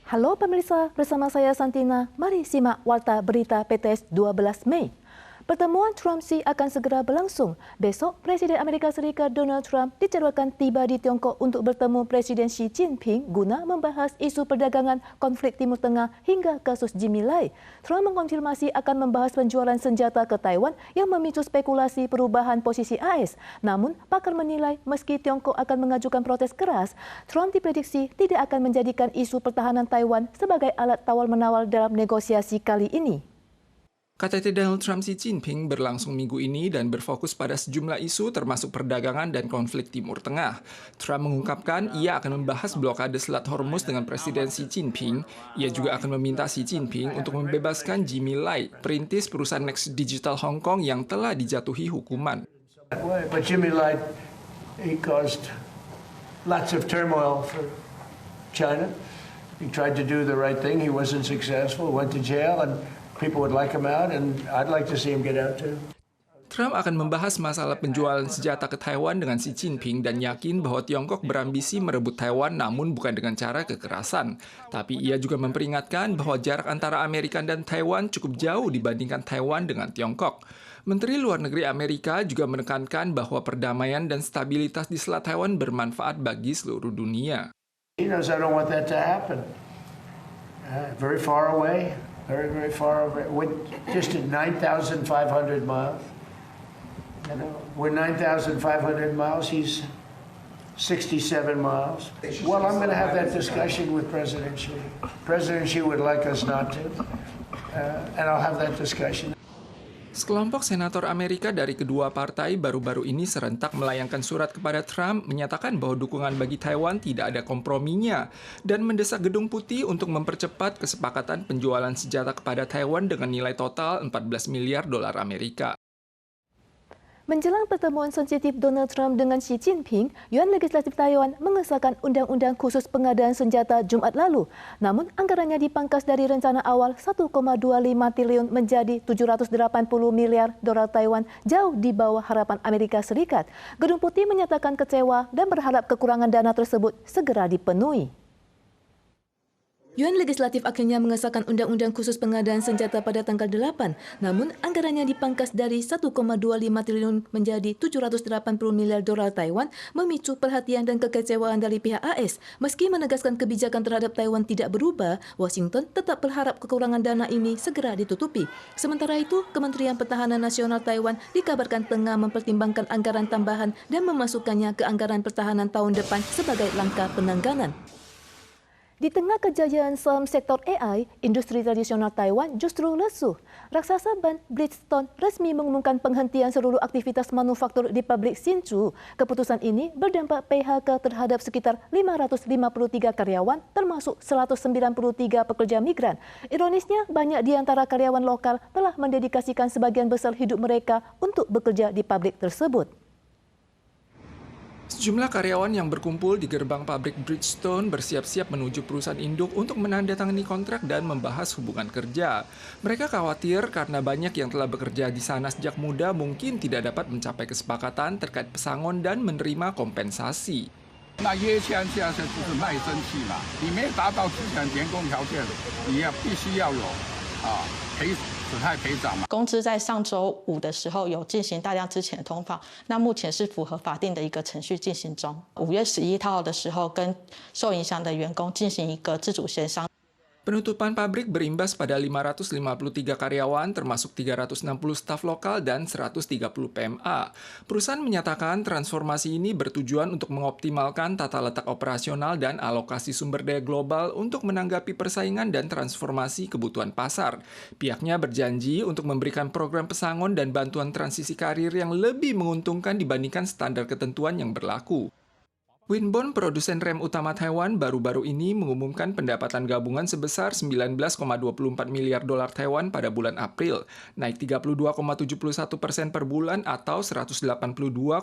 Halo pemirsa, bersama saya Santina. Mari simak Warta Berita PTS 12 Mei. Pertemuan Trump-Xi akan segera berlangsung. Besok, Presiden Amerika Serikat Donald Trump dijadwalkan tiba di Tiongkok untuk bertemu Presiden Xi Jinping guna membahas isu perdagangan, konflik Timur Tengah hingga kasus Jimmy Lai. Trump mengonfirmasi akan membahas penjualan senjata ke Taiwan yang memicu spekulasi perubahan posisi AS. Namun, pakar menilai meski Tiongkok akan mengajukan protes keras, Trump diprediksi tidak akan menjadikan isu pertahanan Taiwan sebagai alat tawar-menawar dalam negosiasi kali ini. KTT Donald Trump Xi Jinping berlangsung minggu ini dan berfokus pada sejumlah isu termasuk perdagangan dan konflik Timur Tengah. Trump mengungkapkan ia akan membahas blokade Selat Hormuz dengan Presiden Xi Jinping. Ia juga akan meminta Xi Jinping untuk membebaskan Jimmy Lai, perintis perusahaan Next Digital Hong Kong yang telah dijatuhi hukuman. But Jimmy Lai, he caused lots of turmoil for China. He tried to do the right thing. He wasn't successful, went to jail, and people would like him out, and I'd like to see him get out too. Trump akan membahas masalah penjualan senjata ke Taiwan dengan Xi Jinping dan yakin bahwa Tiongkok berambisi merebut Taiwan namun bukan dengan cara kekerasan. Tapi ia juga memperingatkan bahwa jarak antara Amerika dan Taiwan cukup jauh dibandingkan Taiwan dengan Tiongkok. Menteri Luar Negeri Amerika juga menekankan bahwa perdamaian dan stabilitas di Selat Taiwan bermanfaat bagi seluruh dunia. He knows I don't want that to happen. Very far away. Very, very far away. We're just at 9,500 miles. You know, we're 9,500 miles. He's 67 miles. Well, I'm going to have that discussion with President Xi. President Xi would like us not to, and I'll have that discussion. Sekelompok senator Amerika dari kedua partai baru-baru ini serentak melayangkan surat kepada Trump menyatakan bahwa dukungan bagi Taiwan tidak ada komprominya dan mendesak Gedung Putih untuk mempercepat kesepakatan penjualan senjata kepada Taiwan dengan nilai total 14 miliar dolar Amerika. Menjelang pertemuan sensitif Donald Trump dengan Xi Jinping, Yuan Legislatif Taiwan mengesahkan Undang-Undang Khusus Pengadaan Senjata Jumat lalu. Namun, anggarannya dipangkas dari rencana awal 1,25 triliun menjadi 780 miliar dolar Taiwan, jauh di bawah harapan Amerika Serikat. Gedung Putih menyatakan kecewa dan berharap kekurangan dana tersebut segera dipenuhi. Yuan Legislatif akhirnya mengesahkan Undang-Undang Khusus Pengadaan Senjata pada tanggal 8, namun anggarannya dipangkas dari 1,25 triliun menjadi 780 miliar dolar Taiwan, memicu perhatian dan kekecewaan dari pihak AS. Meski menegaskan kebijakan terhadap Taiwan tidak berubah, Washington tetap berharap kekurangan dana ini segera ditutupi. Sementara itu, Kementerian Pertahanan Nasional Taiwan dikabarkan tengah mempertimbangkan anggaran tambahan dan memasukkannya ke anggaran pertahanan tahun depan sebagai langkah penanganan. Di tengah kejayaan saham sektor AI, industri tradisional Taiwan justru lesu. Raksasa ban Bridgestone resmi mengumumkan penghentian seluruh aktivitas manufaktur di pabrik Hsinchu. Keputusan ini berdampak PHK terhadap sekitar 553 karyawan, termasuk 193 pekerja migran. Ironisnya, banyak di antara karyawan lokal telah mendedikasikan sebagian besar hidup mereka untuk bekerja di pabrik tersebut. Sejumlah karyawan yang berkumpul di gerbang pabrik Bridgestone bersiap-siap menuju perusahaan induk untuk menandatangani kontrak dan membahas hubungan kerja. Mereka khawatir karena banyak yang telah bekerja di sana sejak muda mungkin tidak dapat mencapai kesepakatan terkait pesangon dan menerima kompensasi. 那约签现在就是卖身契嘛，你没有达到之前员工条件，你要必须要有损害赔偿嘛。公司在上周五的时候有进行大量之前的通报，那目前是符合法定的一个程序进行中。5月11号的时候，跟受影响的员工进行一个自主协商。 Penutupan pabrik berimbas pada 553 karyawan, termasuk 360 staf lokal dan 130 PMA. Perusahaan menyatakan transformasi ini bertujuan untuk mengoptimalkan tata letak operasional dan alokasi sumber daya global untuk menanggapi persaingan dan transformasi kebutuhan pasar. Pihaknya berjanji untuk memberikan program pesangon dan bantuan transisi karir yang lebih menguntungkan dibandingkan standar ketentuan yang berlaku. Winbond, produsen rem utama Taiwan, baru-baru ini mengumumkan pendapatan gabungan sebesar 19,24 miliar dolar Taiwan pada bulan April, naik 32,71% per bulan atau 182,2%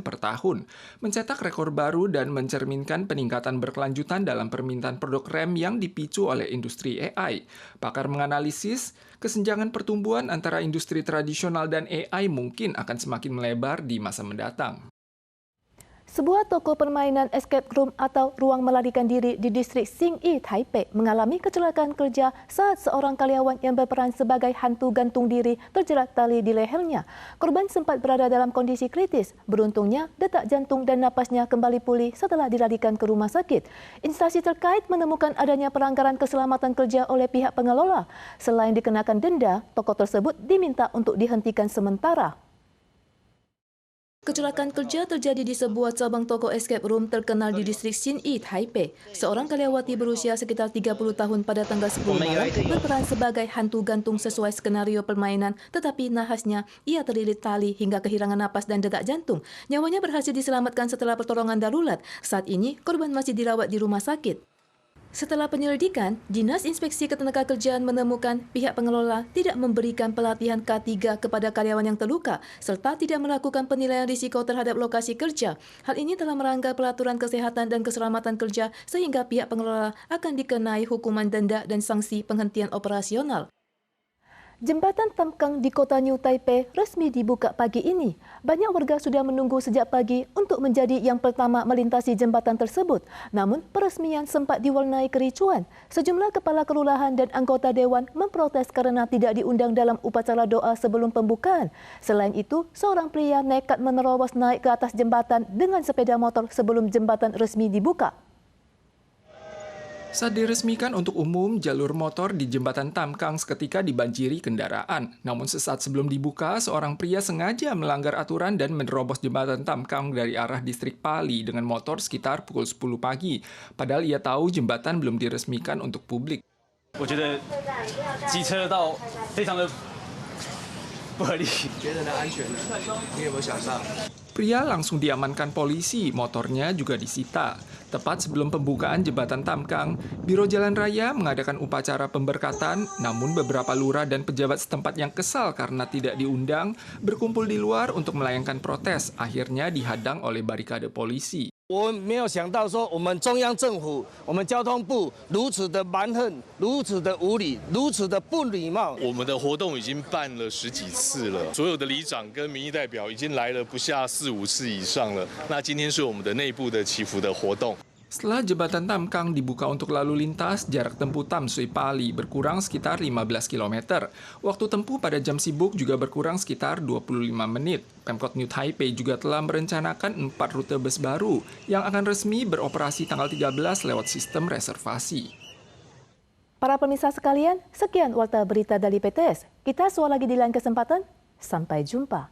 per tahun, mencetak rekor baru dan mencerminkan peningkatan berkelanjutan dalam permintaan produk rem yang dipicu oleh industri AI. Pakar menganalisis, kesenjangan pertumbuhan antara industri tradisional dan AI mungkin akan semakin melebar di masa mendatang. Sebuah toko permainan escape room atau ruang melarikan diri di distrik Xinyi, Taipei mengalami kecelakaan kerja saat seorang karyawan yang berperan sebagai hantu gantung diri terjerat tali di lehernya. Korban sempat berada dalam kondisi kritis. Beruntungnya, detak jantung dan napasnya kembali pulih setelah dilarikan ke rumah sakit. Instansi terkait menemukan adanya pelanggaran keselamatan kerja oleh pihak pengelola. Selain dikenakan denda, toko tersebut diminta untuk dihentikan sementara. Kecelakaan kerja terjadi di sebuah cabang toko escape room terkenal di distrik Xinyi, Taipei. Seorang karyawati berusia sekitar 30 tahun pada tanggal 10 malam berperan sebagai hantu gantung sesuai skenario permainan, tetapi nahasnya ia terlilit tali hingga kehilangan napas dan detak jantung. Nyawanya berhasil diselamatkan setelah pertolongan darurat. Saat ini, korban masih dirawat di rumah sakit. Setelah penyelidikan, Dinas Inspeksi Ketenagakerjaan menemukan pihak pengelola tidak memberikan pelatihan K3 kepada karyawan yang terluka serta tidak melakukan penilaian risiko terhadap lokasi kerja. Hal ini telah melanggar peraturan kesehatan dan keselamatan kerja sehingga pihak pengelola akan dikenai hukuman denda dan sanksi penghentian operasional. Jembatan Tamkang di kota New Taipei resmi dibuka pagi ini. Banyak warga sudah menunggu sejak pagi untuk menjadi yang pertama melintasi jembatan tersebut. Namun, peresmian sempat diwarnai kericuan. Sejumlah kepala kelurahan dan anggota dewan memprotes kerana tidak diundang dalam upacara doa sebelum pembukaan. Selain itu, seorang pria nekat menerobos naik ke atas jembatan dengan sepeda motor sebelum jembatan resmi dibuka. Saat diresmikan untuk umum, jalur motor di jembatan Tamkang seketika dibanjiri kendaraan. Namun sesaat sebelum dibuka, seorang pria sengaja melanggar aturan dan menerobos jembatan Tamkang dari arah distrik Pali dengan motor sekitar pukul 10 pagi. Padahal ia tahu jembatan belum diresmikan untuk publik. 我觉得机车道非常的不合理。觉得呢安全呢？你有没有想到？ Pria langsung diamankan polisi, motornya juga disita. Tepat sebelum pembukaan jembatan Tamkang, Biro Jalan Raya mengadakan upacara pemberkatan, namun beberapa lurah dan pejabat setempat yang kesal karena tidak diundang berkumpul di luar untuk melayangkan protes, akhirnya dihadang oleh barikade polisi. 我没有想到说，我们中央政府、我们交通部如此的蛮横、如此的无理、如此的不礼貌。我们的活动已经办了10几次了，所有的里长跟民意代表已经来了不下4、5次以上了。那今天是我们的内部的祈福的活动。 Setelah jembatan Tamkang dibuka untuk lalu lintas, jarak tempuh Tamsui Pali berkurang sekitar 15 km. Waktu tempuh pada jam sibuk juga berkurang sekitar 25 menit. Pemkot New Taipei juga telah merencanakan 4 rute bus baru yang akan resmi beroperasi tanggal 13 lewat sistem reservasi. Para pemirsa sekalian, sekian warta berita dari PTS. Kita suara lagi di lain kesempatan. Sampai jumpa.